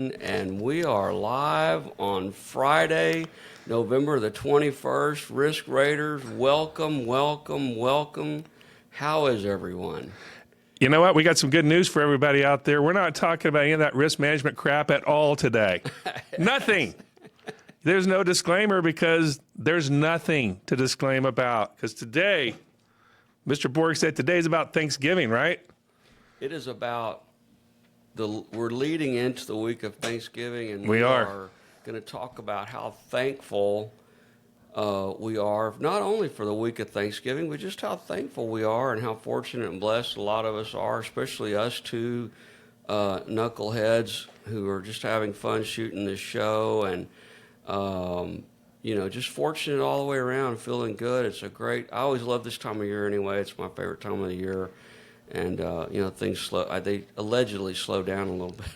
And we are live on Friday, November the 21st. Risk Raiders, welcome, welcome, welcome. How is everyone? You know what? We got some good news for everybody out there. We're not talking about any of that risk management crap at all today. Nothing. There's no disclaimer because there's nothing to disclaim about. Because today, Mr. Borg said today's about Thanksgiving, right? It is about we're leading into the week of Thanksgiving, and We are going to talk about how thankful we are, not only for the week of Thanksgiving, but just how thankful we are and how fortunate and blessed a lot of us are, especially us two knuckleheads who are just having fun shooting this show and, just fortunate all the way around, feeling good. I always love this time of year anyway. It's my favorite time of the year. And, things they allegedly slow down a little bit.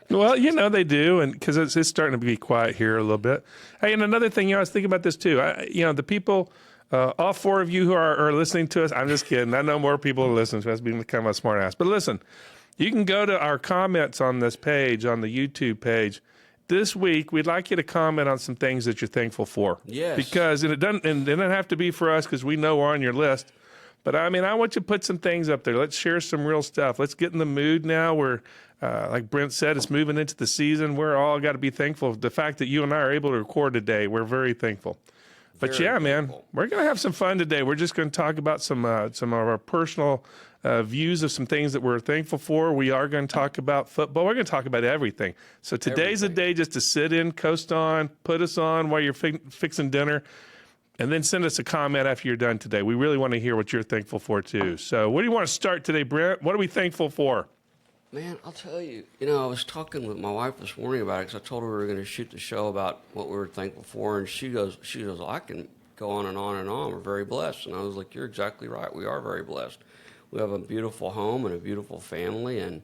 Well, they do, and because it's starting to be quiet here a little bit. Hey, and another thing, I was thinking about this too. The people, all four of you who are listening to us, I'm just kidding. I know more people are listening to us, being kind of a smart ass. But listen, you can go to our comments on this page, on the YouTube page. This week, we'd like you to comment on some things that you're thankful for. Yes. Because it doesn't have to be for us because we know we're on your list. But I want you to put some things up there. Let's share some real stuff. Let's get in the mood now. We're, like Brent said, it's moving into the season. We're all got to be thankful. The fact that you and I are able to record today, we're very thankful. But Very man, thankful. we're going to have some fun today. We're just going to talk about some of our personal views of some things that we're thankful for. We are going to talk about football. We're going to talk about everything. So today's a day just to sit in, coast on, put us on while you're fixing dinner. And then send us a comment after you're done today. We really want to hear what you're thankful for, too. So what do you want to start today, Brent? What are we thankful for? Man, I'll tell you, I was talking with my wife this morning about it because I told her we were going to shoot the show about what we were thankful for. And she goes, well, I can go on and on and on. We're very blessed. And I was like, you're exactly right. We are very blessed. We have a beautiful home and a beautiful family, and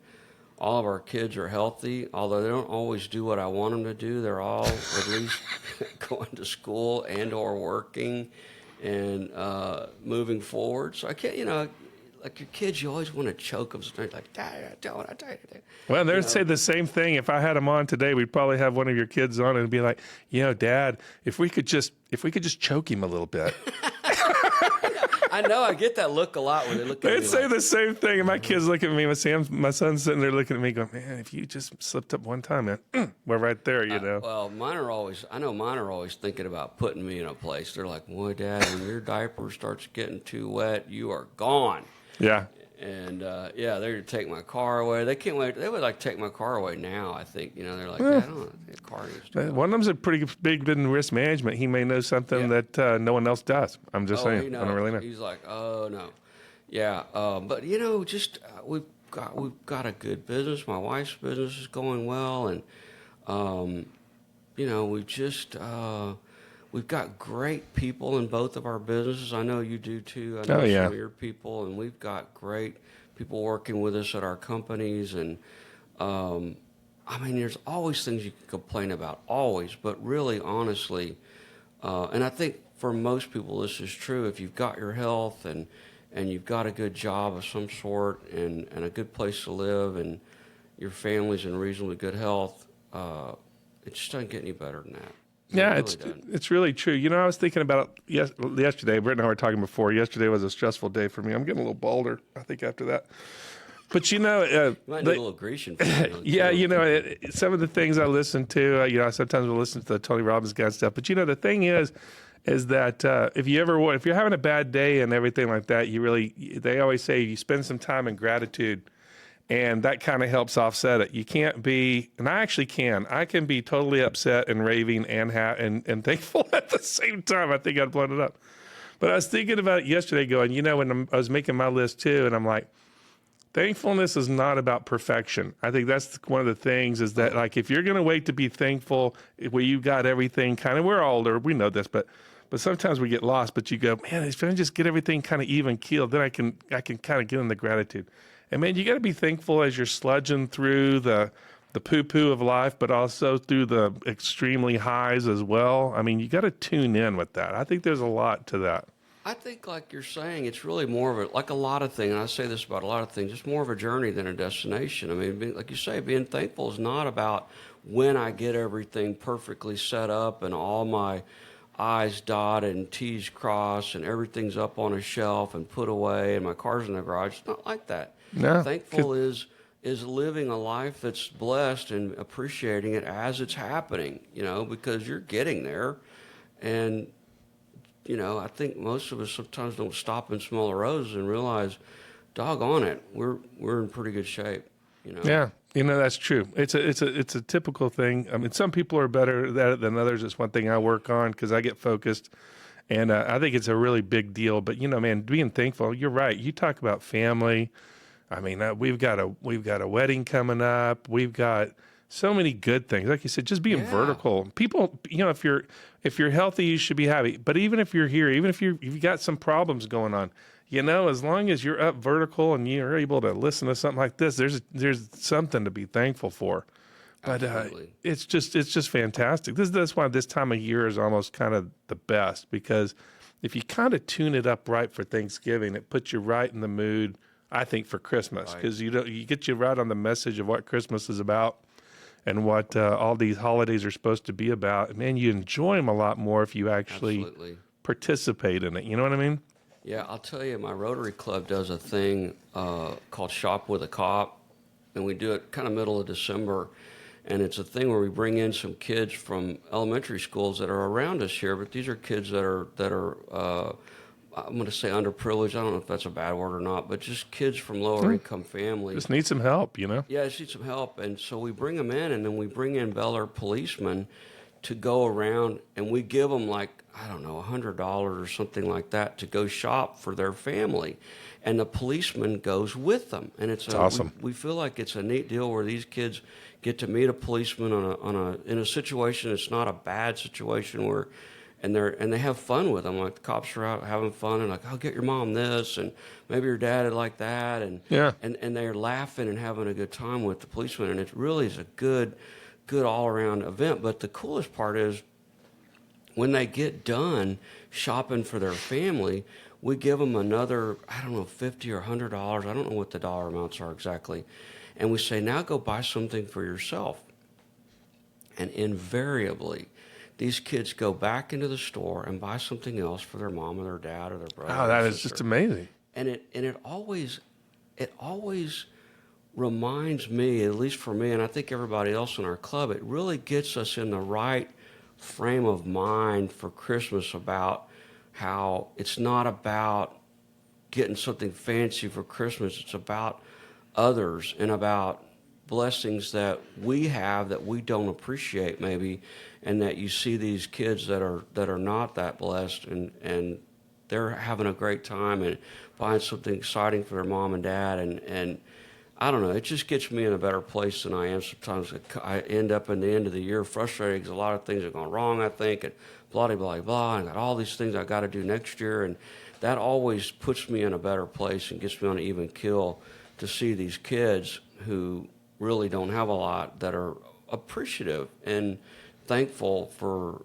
all of our kids are healthy, although they don't always do what I want them to do. They're all at least going to school and or working and moving forward. So I can't, like your kids, you always want to choke them. So they're like, Dad, I tell you. Well, they'd say the same thing. If I had them on today, we'd probably have one of your kids on and be like, Dad, if we could just choke him a little bit. I know, I get that look a lot when they look at me. They'd say the same thing, and my kids look at me. My son's sitting there looking at me, going, "Man, if you just slipped up one time, man, we're right there, Well, mine are always thinking about putting me in a place. They're like, "Boy, Dad, when your diaper starts getting too wet, you are gone." Yeah. And they're to take my car away. They can't wait. They would like take my car away now. I think they're like, I don't. The car needs to go. One of them's a pretty big in risk management. He may know something that no one else does. I'm just saying. I don't really know. He's like, oh no, yeah. But we've got a good business. My wife's business is going well, and we've got great people in both of our businesses. I know you do too. I know some of your people, and we've got great people working with us at our companies. And there's always things you can complain about, always. But really, honestly, and I think for most people this is true. If you've got your health and you've got a good job of some sort and a good place to live and your family's in reasonably good health, it just doesn't get any better than that. Yeah, it's really true. I was thinking about it yesterday. Brett and I were talking before. Yesterday was a stressful day for me. I'm getting a little balder, I think, after that. But you might need a little Grecian. Some of the things I listen to, sometimes we'll listen to the Tony Robbins guy and stuff. But the thing is that if you're having a bad day and everything like that, they always say you spend some time in gratitude. And that kind of helps offset it. You can't be, and I actually can. I can be totally upset and raving and thankful at the same time. I think I'd blown it up. But I was thinking about it yesterday going, when I was making my list too, and I'm like, thankfulness is not about perfection. I think that's one of the things is that, like, if you're going to wait to be thankful where you got everything kind of, we're older, we know this, but sometimes we get lost. But you go, man, if I just get everything kind of even keeled, then I can kind of get in the gratitude. And man, you got to be thankful as you're sludging through the poo-poo of life, but also through the extremely highs as well. You got to tune in with that. I think there's a lot to that. I think, like you're saying, it's really more of like a lot of things, and I say this about a lot of things, it's more of a journey than a destination. Like you say, being thankful is not about when I get everything perfectly set up and all my I's dotted and T's crossed and everything's up on a shelf and put away and my car's in the garage. It's not like that. No, Thankful is living a life that's blessed and appreciating it as it's happening, because you're getting there. And, I think most of us sometimes don't stop and smell the roses and realize, doggone it, we're in pretty good shape. Yeah, that's true. It's a typical thing. I mean, some people are better at it than others. It's one thing I work on because I get focused, and I think it's a really big deal. But man, being thankful. You're right. You talk about family. I mean, we've got a wedding coming up. We've got so many good things. Like you said, just being vertical. People, if you're healthy, you should be happy. But even if you're here, even if you've got some problems going on, as long as you're up vertical and you're able to listen to something like this, there's something to be thankful for. But it's just fantastic. That's why this time of year is almost kind of the best, because if you kind of tune it up right for Thanksgiving, it puts you right in the mood, I think, for Christmas, because you get you right on the message of what Christmas is about and what all these holidays are supposed to be about. And man, you enjoy them a lot more if you actually participate in it. You know what I mean? Yeah, I'll tell you, my Rotary Club does a thing called Shop with a Cop, and we do it kind of middle of December. And it's a thing where we bring in some kids from elementary schools that are around us here, but these are kids that are I'm going to say underprivileged. I don't know if that's a bad word or not, but just kids from lower income families. Just need some help, Yeah, just need some help. And so we bring them in, and then we bring in Bel Air policemen to go around, and we give them $100 or something like that to go shop for their family. And the policeman goes with them. And it's awesome. We feel like it's a neat deal where these kids get to meet a policeman in a situation that's not a bad situation and they have fun with them. Like the cops are out having fun and like, I'll get your mom this, and maybe your dad would like that, and they're laughing and having a good time with the policeman, and it really is a good all around event. But the coolest part is when they get done shopping for their family, we give them another, $50 or $100. I don't know what the dollar amounts are exactly, and we say, now go buy something for yourself. And invariably, these kids go back into the store and buy something else for their mom or their dad or their brother. Oh, that is just amazing. And it always reminds me, at least for me, and I think everybody else in our club, it really gets us in the right frame of mind for Christmas about how it's not about getting something fancy for Christmas. It's about others and about blessings that we have that we don't appreciate maybe, and that you see these kids that are not that blessed, and they're having a great time and buying something exciting for their mom and dad, and I don't know, it just gets me in a better place than I am sometimes. I end up in the end of the year frustrated because a lot of things have gone wrong, I think, and blah, blah, blah, and I got all these things I got to do next year, and that always puts me in a better place and gets me on an even keel to see these kids who really don't have a lot that are appreciative and thankful for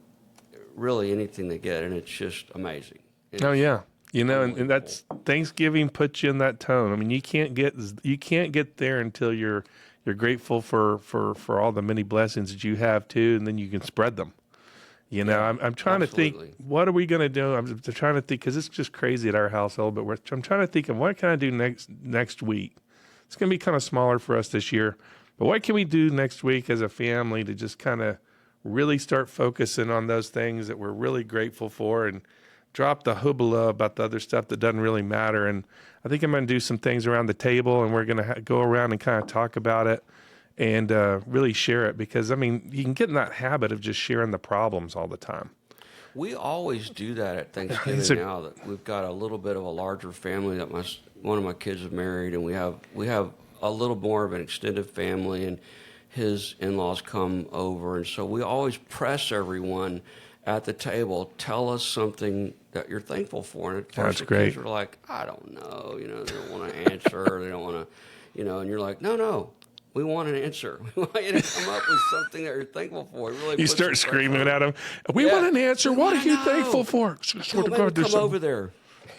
really anything they get, and it's just amazing. Oh yeah, and that's Thanksgiving puts you in that tone. I mean, you can't get there until you're grateful for all the many blessings that you have too, and then you can spread them. I'm trying to think, what are we going to do? I'm trying to think, because it's just crazy at our household. But I'm trying to think of what can I do next week. It's going to be kind of smaller for us this year, but what can we do next week as a family to just kind of really start focusing on those things that we're really grateful for, and drop the hoopla about the other stuff that doesn't really matter. And I think I'm going to do some things around the table, and we're going to go around and kind of talk about it and really share it, because, I mean, you can get in that habit of just sharing the problems all the time. We always do that at Thanksgiving now that we've got a little bit of a larger family that one of my kids is married, and we have a little more of an extended family, and his in-laws come over. And so we always press everyone at the table, tell us something that you're thankful for. And at first, the kids are like, I don't know, they don't want to answer, they don't want to, and you're like, no, we want an answer. We want you to come up with something that you're thankful for. Really, you start screaming at them. We want an answer. What are you thankful for? Come over there.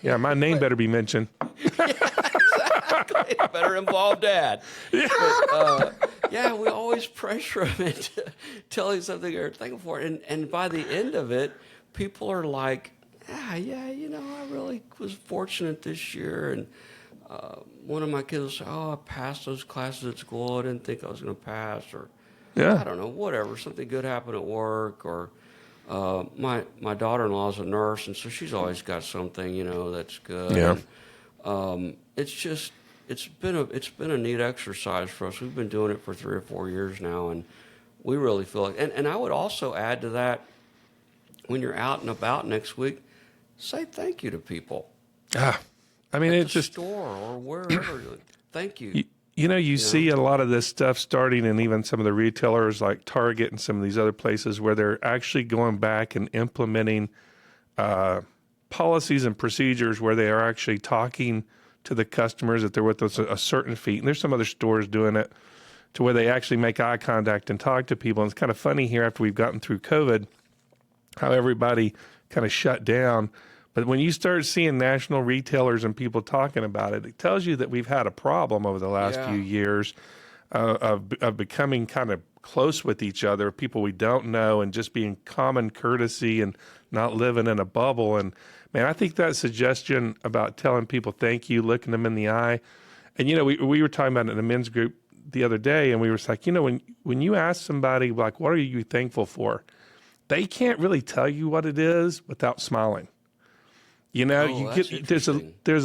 Yeah, my name better be mentioned. Yeah, exactly. It better involve Dad. But, yeah, we always pressure them into telling something they're thankful for. And by the end of it, people are like, yeah, I really was fortunate this year. And one of my kids will say, I passed those classes at school I didn't think I was going to pass. Or, Yeah. I don't know, whatever. Something good happened at work. Or my daughter-in-law is a nurse, and so she's always got something, that's good. Yeah. And it's been a neat exercise for us. We've been doing it for 3 or 4 years now, and we really feel like. And I would also add to that, when you're out and about next week, say thank you to people. I mean, At it's the just store or wherever. Thank you. you see a lot of this stuff starting in even some of the retailers like Target and some of these other places where they're actually going back and implementing policies and procedures where they are actually talking to the customers that they're with us a certain feet. And there's some other stores doing it to where they actually make eye contact and talk to people. And it's kind of funny here after we've gotten through COVID, how everybody kind of shut down. But when you start seeing national retailers and people talking about it, it tells you that we've had a problem over the last few years of becoming kind of close with each other, people we don't know, and just being common courtesy and not living in a bubble. And man, I think that suggestion about telling people thank you, looking them in the eye, and we were talking about it in a men's group the other day, and we were like, when you ask somebody like, what are you thankful for? They can't really tell you what it is without smiling. You get there's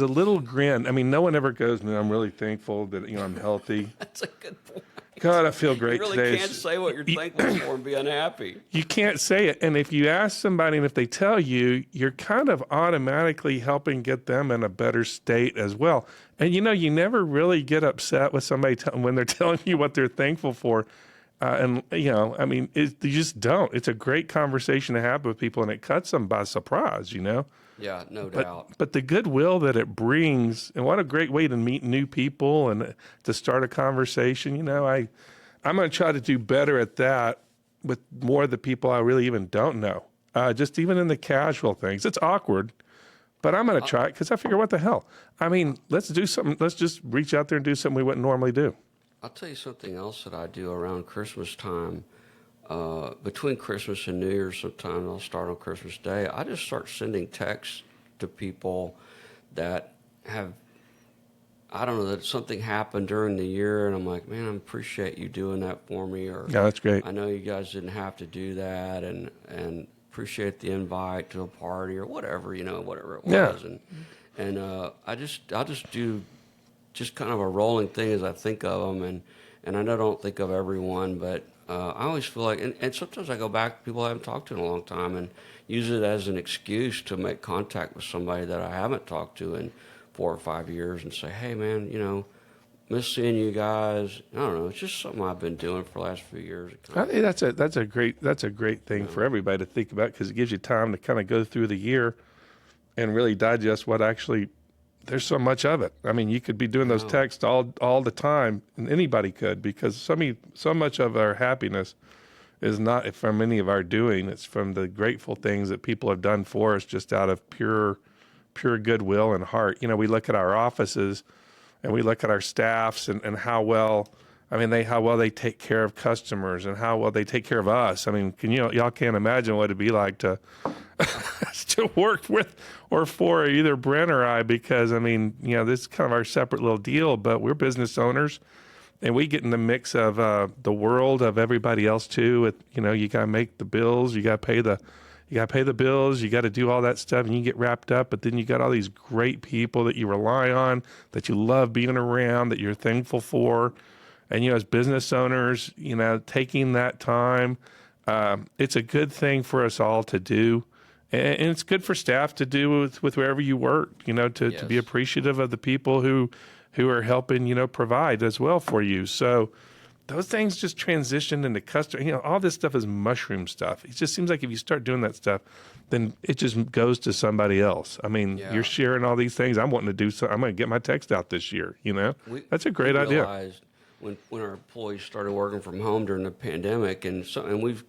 a little grin. I mean, no one ever goes, "Man, I'm really thankful that I'm healthy." That's a good point. God, I feel great You really today. can't say what you're thankful for and be unhappy. You can't say it. And if you ask somebody and if they tell you, you're kind of automatically helping get them in a better state as well. And you never really get upset with somebody when they're telling you what they're thankful for. I mean, you just don't. It's a great conversation to have with people, and it cuts them by surprise, Yeah, no doubt. But the goodwill that it brings, and what a great way to meet new people and to start a conversation. I'm going to try to do better at that with more of the people I really even don't know. Just even in the casual things. It's awkward, but I'm going to try it because I figure, what the hell? I mean, let's do something. Let's just reach out there and do something we wouldn't normally do. I'll tell you something else that I do around Christmas time. Between Christmas and New Year's sometime, I'll start on Christmas Day. I just start sending texts to people that have, I don't know, that something happened during the year, and I'm like, man, I appreciate you doing that for me. Or Yeah, that's great. I know you guys didn't have to do that, and appreciate the invite to a party or whatever, whatever it was. Yeah. And I'll just do just kind of a rolling thing as I think of them, and I don't think of everyone, but I always feel like, and sometimes I go back to people I haven't talked to in a long time and use it as an excuse to make contact with somebody that I haven't talked to in 4 or 5 years and say, hey man, miss seeing you guys. I don't know. It's just something I've been doing for the last few years. I think that's a great thing for everybody to think about, because it gives you time to kind of go through the year and really digest what actually. There's so much of it. I mean, you could be doing those texts all the time, and anybody could, because so much of our happiness is not from any of our doing. It's from the grateful things that people have done for us, just out of pure goodwill and heart. We look at our offices and we look at our staffs and how well they take care of customers and how well they take care of us. I mean, y'all can't imagine what it'd be like to to work with or for either Brent or I, because this is kind of our separate little deal, but we're business owners and we get in the mix of the world of everybody else too. You got to make the bills, you got to pay the bills, you got to do all that stuff, and you get wrapped up, but then you got all these great people that you rely on, that you love being around, that you're thankful for. And, as business owners, taking that time, it's a good thing for us all to do. And it's good for staff to do with wherever you work, to be appreciative of the people who are helping, provide as well for you. So those things just transition into customer. All this stuff is mushroom stuff. It just seems like if you start doing that stuff, then it just goes to somebody else. I mean, you're sharing all these things. I'm wanting to do so. I'm going to get my text out this year. That's a great idea. When our employees started working from home during the pandemic, and we've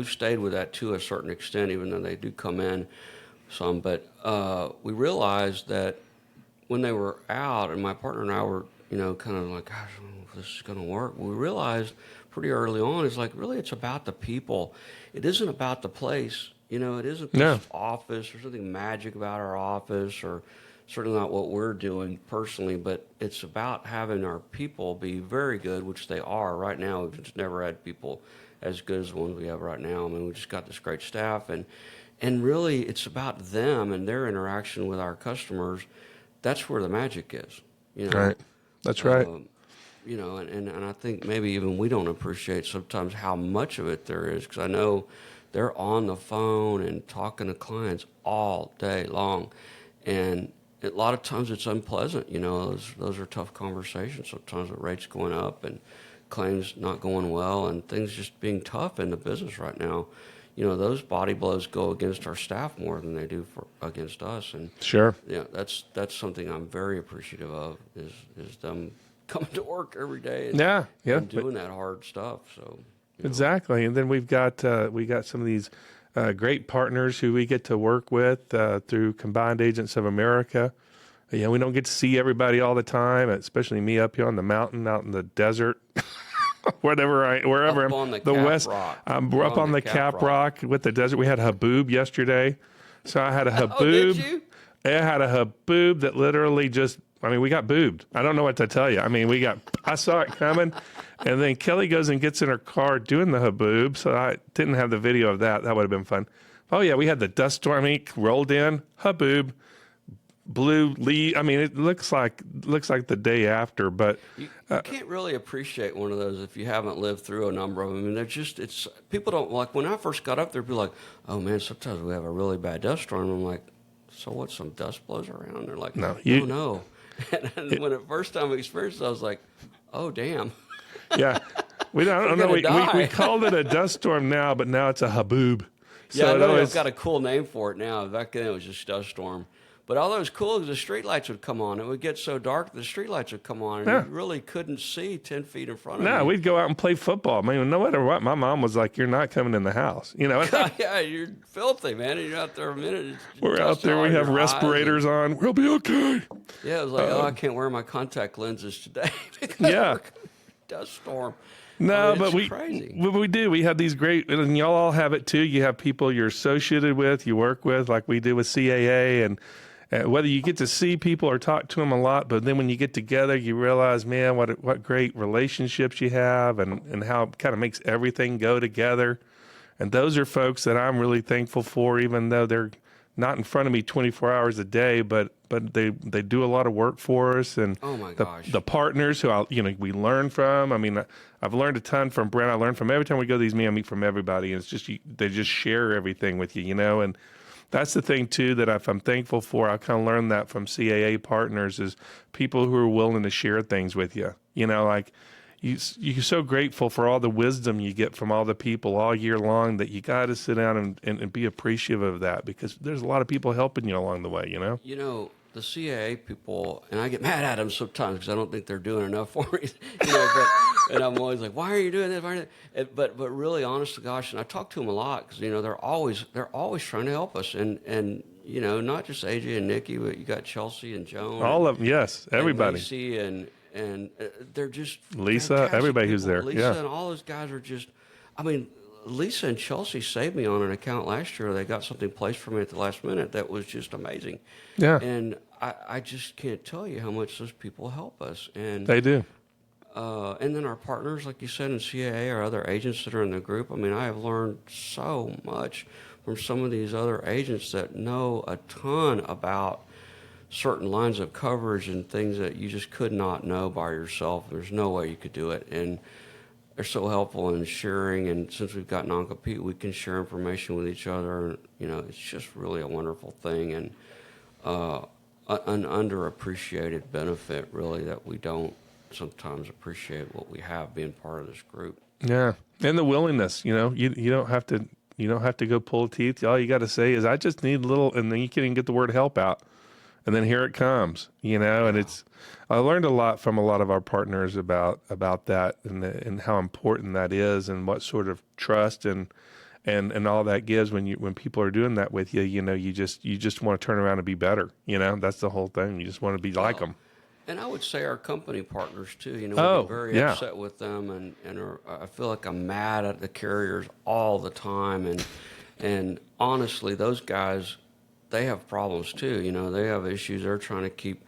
stayed with that to a certain extent, even though they do come in some. But we realized that when they were out, and my partner and I were, kind of like, gosh, I don't know if this is going to work. We realized pretty early on, it's like, really, it's about the people. It isn't about the place. It isn't this No. office or something magic about our office, or certainly not what we're doing personally, but it's about having our people be very good, which they are right now. We've just never had people as good as the ones we have right now. I mean, we just got this great staff, and really, it's about them and their interaction with our customers. That's where the magic is. Right. That's right. And I think maybe even we don't appreciate sometimes how much of it there is, because I know they're on the phone and talking to clients all day long, and a lot of times it's unpleasant. Those are tough conversations. Sometimes with rates going up and claims not going well and things just being tough in the business right now. Those body blows go against our staff more than they do against us. And Sure. that's something I'm very appreciative of is them coming to work every day and doing that hard stuff. So Exactly. And then we got some of these great partners who we get to work with through Combined Agents of America. We don't get to see everybody all the time, especially me up here on the mountain, out in the desert. Wherever up I'm, on the the Cap West, Rock. I'm up on the Cap Rock with the desert. We had haboob yesterday, so I had a haboob. Oh, did you? I had a haboob that literally we got boobed. I don't know what to tell you. I mean, I saw it coming, and then Kelly goes and gets in her car doing the haboob, so I didn't have the video of that. That would have been fun. Oh yeah, we had the dust storm rolled in, haboob. Blue leaf. I mean, it looks like the day after, but you can't really appreciate one of those if you haven't lived through a number of them. I mean, it's people don't like. When I first got up there, people like, "Oh man, sometimes we have a really bad dust storm." I'm like, "So what? Some dust blows around?" They're like, "No." And when the first time I experienced it, I was like, "Oh damn." Yeah, I don't know. We called it a dust storm now, but now it's a haboob. Yeah, I know they've got a cool name for it now. Back then it was just dust storm. But all that was cool because the street lights would come on. It would get so dark, the street lights would come on, and you really couldn't see 10 feet in front of you. No, we'd go out and play football. I mean, no matter what, my mom was like, "You're not coming in the house." Yeah, you're filthy, man. You're out there a minute. We're out there. We have respirators on. We'll be okay. Yeah, it was like, I can't wear my contact lenses today because we're dust storm. No, but we do. We have these great, and y'all all have it too. You have people you're associated with, you work with, like we do with CAA, and whether you get to see people or talk to them a lot, but then when you get together, you realize, man, what great relationships you have, and how it kind of makes everything go together. And those are folks that I'm really thankful for, even though they're not in front of me 24 hours a day, but they do a lot of work for us. And oh my gosh, the partners who we learn from. I mean, I've learned a ton from Brent. I learned from every time we go to these meetings, I meet from everybody. And it's just they just share everything with you, and that's the thing too that I'm thankful for. I kind of learned that from CAA partners is people who are willing to share things with you. Like you're so grateful for all the wisdom you get from all the people all year long that you got to sit down and be appreciative of that, because there's a lot of people helping you along the way. The CAA people, and I get mad at them sometimes because I don't think they're doing enough for me. And I'm always like, "Why are you doing this?" But really, honest to gosh, and I talk to them a lot because they're always trying to help us, and not just AJ and Nikki, but you got Chelsea and Joan, all of them, yes, everybody, and Lacey, and they're just Lisa, everybody people. Who's there, Lisa and all those guys are just, I mean. Lisa and Chelsea saved me on an account last year. They got something placed for me at the last minute that was just amazing. Yeah. And I just can't tell you how much those people help us. And they do. And then our partners, like you said, in CAA or other agents that are in the group. I mean, I have learned so much from some of these other agents that know a ton about certain lines of coverage and things that you just could not know by yourself. There's no way you could do it. And they're so helpful in sharing, and since we've got non-compete, we can share information with each other. It's just really a wonderful thing, and an underappreciated benefit, really, that we don't sometimes appreciate what we have being part of this group. Yeah, and the willingness. You don't have to go pull teeth. All you got to say is, "I just need a little," and then you can even get the word "help" out. And then here it comes, and I learned a lot from a lot of our partners about that and how important that is, and what sort of trust and and all that gives when people are doing that with you. You just want to turn around and be better. That's the whole thing. You just want to be like Well, them. and I would say our company partners too. We get Oh, very yeah. upset with them, I feel like I'm mad at the carriers all the time. And honestly, those guys, they have problems too. They have issues. They're trying to keep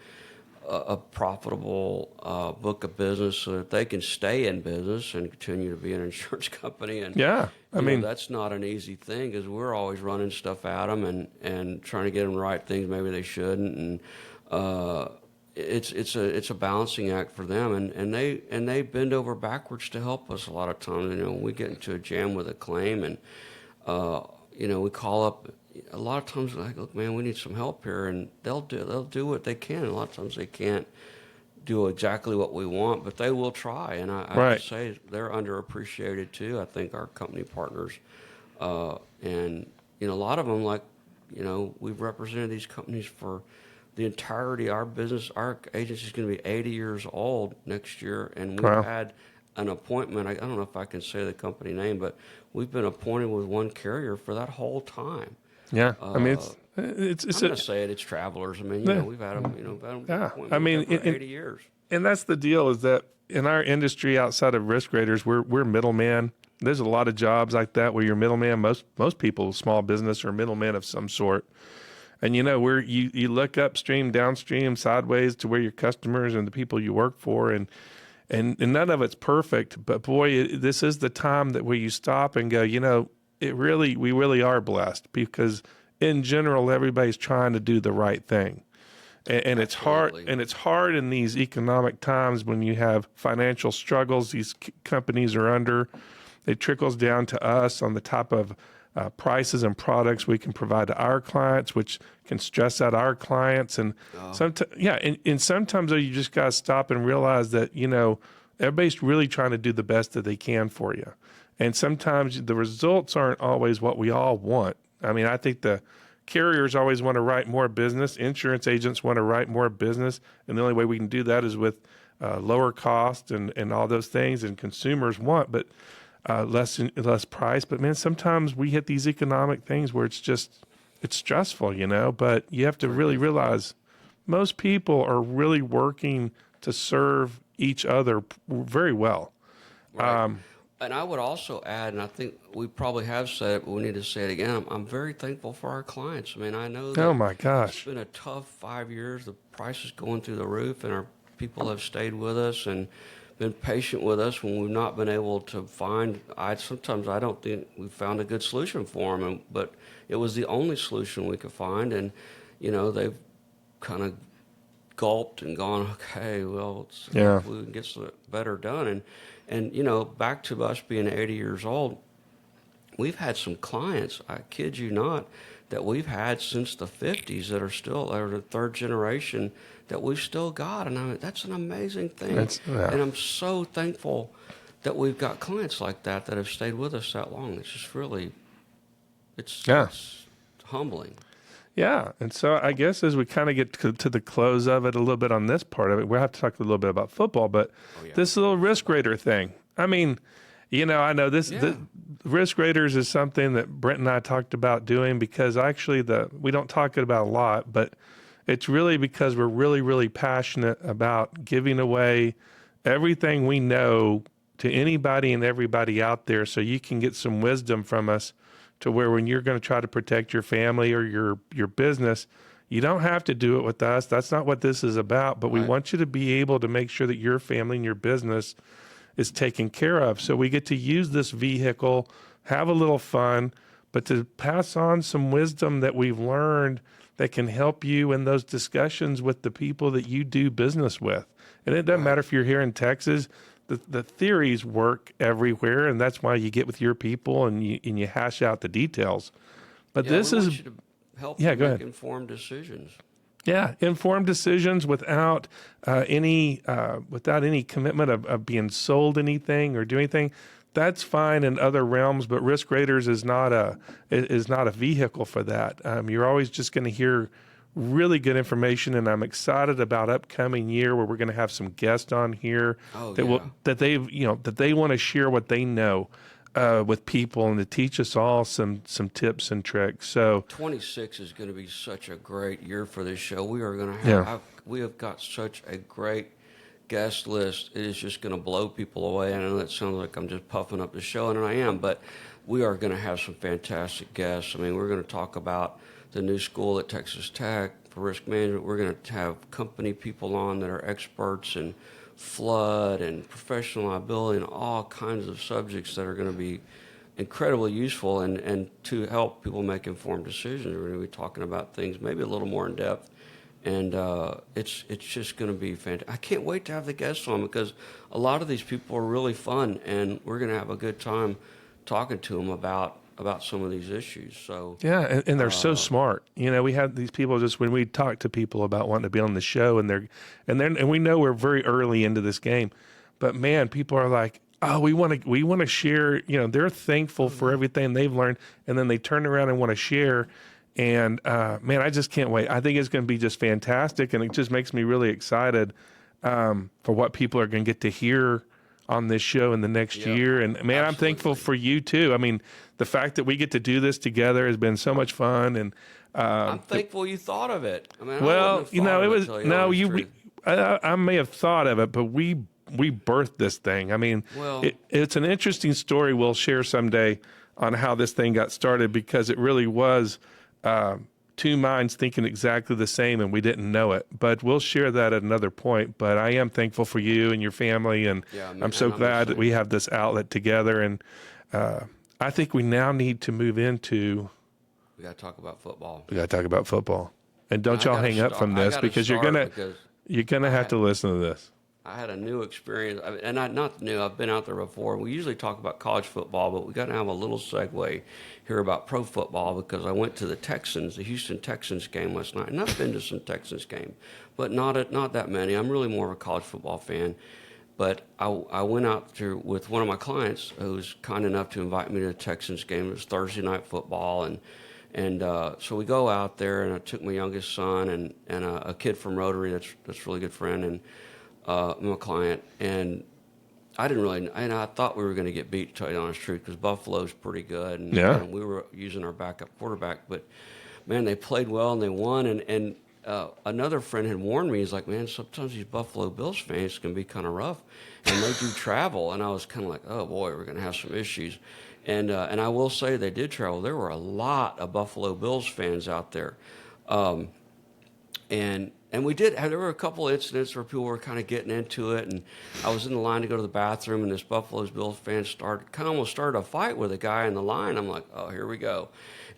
a profitable book of business so that they can stay in business and continue to be an insurance company. And Yeah. I mean, that's not an easy thing because we're always running stuff at them and trying to get them to write things maybe they shouldn't. And it's a balancing act for them, and they bend over backwards to help us a lot of times. When we get into a jam with a claim, and we call up. A lot of times, like, look, man, we need some help here, and they'll do what they can. A lot of times, they can't do exactly what we want, but they will try. And I have right. to say, they're underappreciated too. I think our company partners, and a lot of them, like, we've represented these companies for the entirety of our business. Our agency is going to be 80 years old next year, and we've Wow. had an appointment. I don't know if I can say the company name, but we've been appointed with one carrier for that whole time. Yeah. I mean, Uh, it's I'm going to say it. It's Travelers. I mean, yeah. we've had them. We've had them Yeah. I appointment mean, with them for 80 years. and that's the deal is that in our industry outside of risk raters, we're middleman. There's a lot of jobs like that where you're middleman. Most people, small business, are middlemen of some sort. And where you look upstream, downstream, sideways to where your customers and the people you work for, and none of it's perfect. But boy, this is the time that where you stop and go, we really are blessed because in general, everybody's trying to do the right thing. And it's hard, Absolutely. and it's hard in these economic times when you have financial struggles these companies are under. It trickles down to us on the type of prices and products we can provide to our clients, which can stress out our clients. And and sometimes though, you just got to stop and realize that everybody's really trying to do the best that they can for you. And sometimes the results aren't always what we all want. I mean, I think the carriers always want to write more business. Insurance agents want to write more business. And the only way we can do that is with lower cost and all those things. And consumers want, but less price. But man, sometimes we hit these economic things where it's stressful, but you have to really realize most people are really working to serve each other very well. Right. And I would also add, and I think we probably have said it, but we need to say it again. I'm very thankful for our clients. I mean, I know Oh that my it's gosh. been a tough 5 years. The price is going through the roof, and our people have stayed with us and been patient with us when we've not been able to find. Sometimes I don't think we found a good solution for them, but it was the only solution we could find, and they've kind of gulped and gone, okay, well, Yeah. hopefully it gets better done. And back to us being 80 years old, we've had some clients, I kid you not, that we've had since the 50s that are the third generation that we've still got. And I mean, that's an amazing thing. Yeah. And I'm so thankful that we've got clients like that have stayed with us that long. It's just really, it's humbling. Yeah. And so I guess as we kind of get to the close of it a little bit on this part of it, we'll have to talk a little bit about football, but this little risk rater thing. I mean, I know the risk raters is something that Brent and I talked about doing because actually we don't talk about a lot, but it's really because we're really, really passionate about giving away everything we know to anybody and everybody out there so you can get some wisdom from us to where when you're going to try to protect your family or your business, you don't have to do it with us. That's not what this is about, but we want you to be able to make sure that your family and your business is taken care of. So we get to use this vehicle, have a little fun, but to pass on some wisdom that we've learned that can help you in those discussions with the people that you do business with. And it doesn't matter if you're here in Texas, the theories work everywhere, and that's why you get with your people and you hash out the details. But this we is want you to help go you make ahead. informed decisions. Yeah, informed decisions without any commitment of being sold anything or doing anything. That's fine in other realms, but Risk Raters is not a vehicle for that. You're always just going to hear really good information, and I'm excited about upcoming year where we're going to have some guests on here that they want to share what they know with people and to teach us all some tips and tricks. So 26 is going to be such a great year for this show. We are going to Yeah. have, we have got such a great guest list. It is just going to blow people away. I know that sounds like I'm just puffing up the show, and I am, but we are going to have some fantastic guests. I mean, we're going to talk about the new school at Texas Tech for risk management. We're going to have company people on that are experts in flood and professional liability and all kinds of subjects that are going to be incredibly useful and to help people make informed decisions. We're going to be talking about things maybe a little more in depth, and it's just going to be fantastic. I can't wait to have the guests on because a lot of these people are really fun, and we're going to have a good time talking to them about some of these issues. So yeah, and they're so smart. You know, we have these people just when we talk to people about wanting to be on the show, and we know we're very early into this game, but man, people are like, oh, we want to share. You know, they're thankful for everything they've learned, and then they turn around and want to share. And man, I just can't wait. I think it's going to be just fantastic, and it just makes me really excited for what people are going to get to hear on this show in the next year. And man, Absolutely. I'm thankful for you too. I mean, the fact that we get to do this together has been so much fun. And I'm thankful you thought of it. I mean, I well, wouldn't have you know, thought it of was till you no, honest you. truth. I may have thought of it, but we birthed this thing. I mean, Well- it's an interesting story we'll share someday on how this thing got started because it really was two minds thinking exactly the same and we didn't know it. But we'll share that at another point. But I am thankful for you and your family, and Yeah, I'm so and I'm the glad that same. we have this outlet together. And I think we now need to move into. We got to talk about football. We got to talk about football. And don't I y'all gotta hang up start- from I this gotta because start because you're gonna have to listen to this. I had a new experience, and not new. I've been out there before. We usually talk about college football, but we got to have a little segue here about pro football because I went to the Houston Texans game last night, and I've been to some Texans game, but not that many. I'm really more of a college football fan. But I went out there with one of my clients who was kind enough to invite me to the Texans game. It was Thursday night football, and so we go out there, and I took my youngest son and a kid from Rotary that's a really good friend, and my client, and I didn't really, and I thought we were going to get beat, to tell you the honest truth, because Buffalo's pretty good, and we were using our backup quarterback, but man, they played well and they won, and another friend had warned me, he's like, man, sometimes these Buffalo Bills fans can be kind of rough, and they do travel, and I was kind of like, oh boy, we're going to have some issues, and I will say they did travel. There were a lot of Buffalo Bills fans out there, and we did. There were a couple of incidents where people were kind of getting into it, and I was in the line to go to the bathroom, and this Buffalo Bills fan almost started a fight with a guy in the line. I'm like, oh, here we go.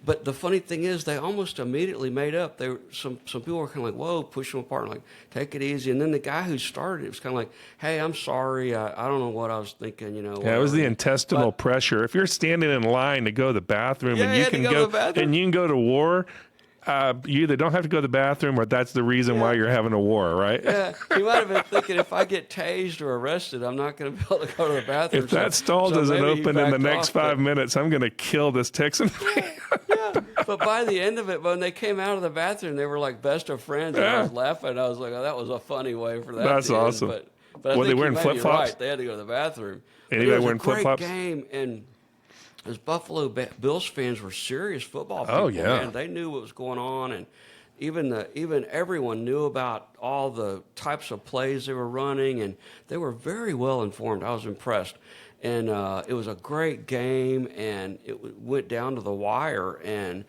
But the funny thing is, they almost immediately made up. Some people were kind of like, whoa, push them apart, and like, take it easy. And then the guy who started it was kind of like, hey, I'm sorry, I don't know what I was thinking, you know. Yeah, it was the whatever. intestinal pressure. If you're standing in line to go to the bathroom Yeah, and you you had to can go to the bathroom. and you can go to war, you either don't have to go to the bathroom or that's the reason why you're having a war, right? Yeah, he might have been thinking if I get tased or arrested, I'm not going to be able to go to the bathroom. If that stall so doesn't maybe he open in the backed next off, but- 5 minutes, I'm going to kill this Texan fan. Yeah, but by the end of it, when they came out of the bathroom, they were like best of friends. And I was laughing. I was like, oh, that was a funny way for that That's to end. awesome. But I Were they think wearing you may be flip-flops? right. They had to go to the bathroom. But Anybody it was wearing a great flip-flops? game, and those Buffalo Bills fans were serious football people. Oh, yeah. Man. They knew what was going on, and even everyone knew about all the types of plays they were running, and they were very well informed. I was impressed. And it was a great game, and it went down to the wire, and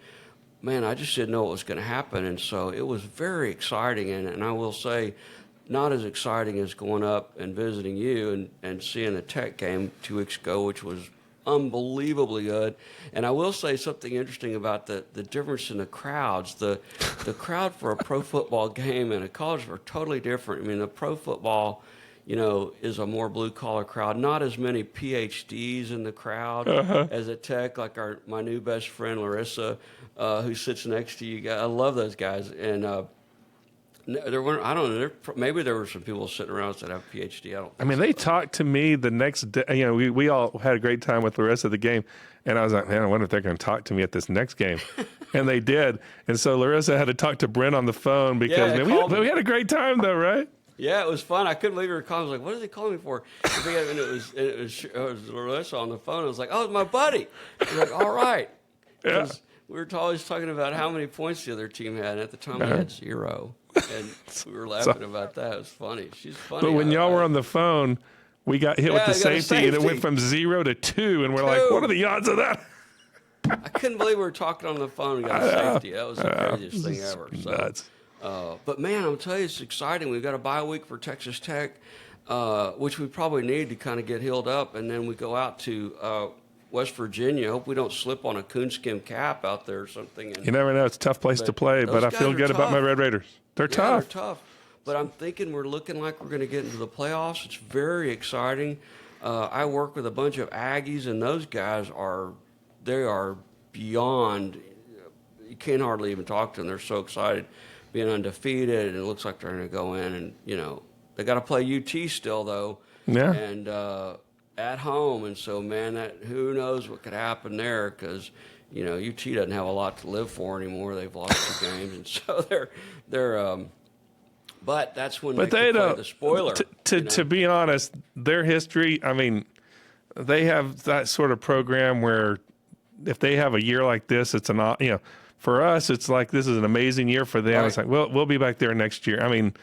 man, I just didn't know what was going to happen, and so it was very exciting, and I will say, not as exciting as going up and visiting you and seeing the Tech game 2 weeks ago, which was unbelievably good. And I will say something interesting about the difference in the crowds. The crowd for a pro football game and a college are totally different. I mean, the pro football, you know, is a more blue-collar crowd. Not as many PhDs in the crowd as at Tech, like my new best friend, Larissa, who sits next to you guys. I love those guys. And there weren't, I don't know, maybe there were some people sitting around that have PhD. I mean, they talked to me the next day. You know, we all had a great time with Larissa at the game. And I was like, man, I wonder if they're going to talk to me at this next game. And they did. And so Larissa had to talk to Brent on the phone because Yeah, man, we had a great time, though, right? Yeah, it was fun. I couldn't believe you were calling. I was like, "What is he calling me for?" And it was Larissa on the phone. I was like, "Oh, it's my buddy." I was like, "All right," Yeah. because we were always talking about how many points the other team had. And at the time, we had 0, and we were laughing about that. It was funny. She's funny. But when y'all were on the phone, we got hit with Yeah, the I got a safety, and it went safety. from 0 to 2, and we're like, what are the odds of that? I couldn't believe we were talking on the phone and got a safety. That was the craziest thing ever. So, Nuts. but man, I'm telling you, it's exciting. We've got a bye week for Texas Tech, which we probably need to kind of get healed up, and then we go out to West Virginia. Hope we don't slip on a coonskin cap out there or something. And, You never know. It's a tough place to play, but I those feel guys are good about my tough. Red Raiders. They're yeah, tough. They're tough. But I'm thinking we're looking like we're going to get into the playoffs. It's very exciting. I work with a bunch of Aggies, and those guys are beyond. You can't hardly even talk to them. They're so excited, being undefeated, and it looks like they're going to go in. And they got to play UT still though. Yeah. And at home, and so man, that who knows what could happen there because. UT doesn't have a lot to live for anymore. They've lost 2 games, and so they're. But that's when But they they don't. play the spoiler. To be honest, their history. I mean, they have that sort of program where if they have a year like this, it's for us, it's like this is an amazing year for them. Right. It's like, well, we'll be back there next year. I mean,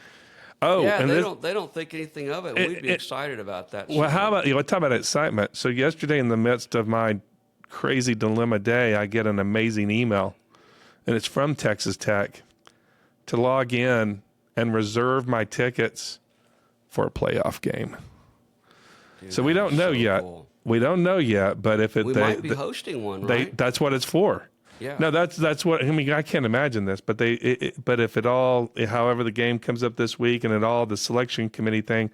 and they don't think anything of it. We'd be excited about that. Well, how about talk about excitement? So yesterday, in the midst of my crazy dilemma day, I get an amazing email, and it's from Texas Tech to log in and reserve my tickets for a playoff game. Dude, so we don't know yet. Cool. We don't know yet, but if We might be hosting one, right? that's what it's for. Yeah. No, that's what I mean. I can't imagine this, but but if it all, however the game comes up this week, and the selection committee thing,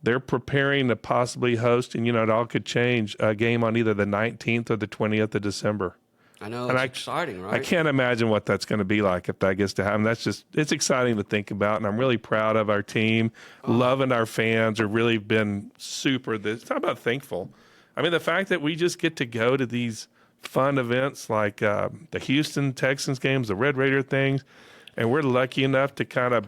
they're preparing to possibly host, and it all could change, a game on either the 19th or the 20th of December. I know, And it's exciting, right? I can't imagine what that's going to be like if that gets to happen. It's exciting to think about, and I'm really proud of our team. Loving our fans have really been super. Talk about thankful. I mean, the fact that we just get to go to these fun events like the Houston Texans games, the Red Raider things, and we're lucky enough to kind of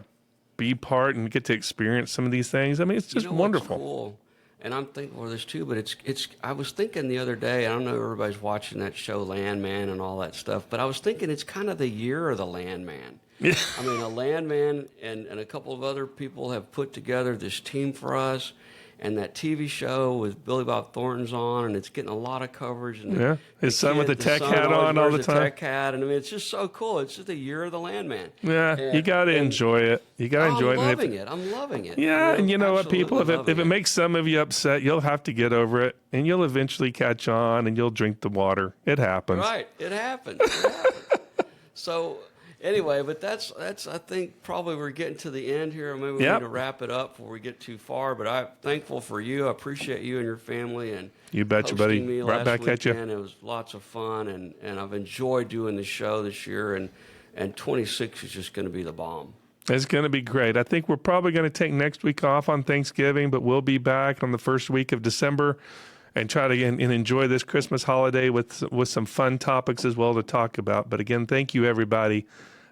be part and get to experience some of these things. I mean, it's just wonderful. What's cool, and I'm thankful for this too, but it's. I was thinking the other day, I don't know if everybody's watching that show Landman and all that stuff, but I was thinking it's kind of the year of the Landman. Yeah. I mean, a Landman and a couple of other people have put together this team for us, and that TV show with Billy Bob Thornton's on, and it's getting a lot of coverage. And his son with the tech son hat always on all the wears time. Tech hat, and I mean, it's just so cool. It's just the year of the Landman. Yeah, And- you got to and- enjoy it. You got to enjoy it. I'm And loving it. I'm loving it. Yeah, and you know what, people? If absolutely it loving makes some of you upset, you'll have to get over it, and you'll eventually catch on, and you'll drink the water. It happens. Right, it happens. It happens. So anyway, but that's I think probably we're getting to the end here. Maybe we Yep. need to wrap it up before we get too far. But I'm thankful for you. I appreciate you and your family and You betcha, buddy. hosting me Right last back at you. weekend. It was lots of fun, and I've enjoyed doing the show this year. And 26 is just going to be the bomb. It's going to be great. I think we're probably going to take next week off on Thanksgiving, but we'll be back on the first week of December and try to and enjoy this Christmas holiday with some fun topics as well to talk about. But again, thank you everybody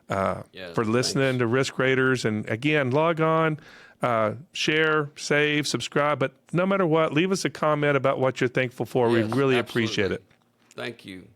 for listening to Risk Raiders. And again, log on, share, save, subscribe. But no matter what, leave us a comment about what you're thankful for. Yes, we really absolutely. appreciate it. Thank you.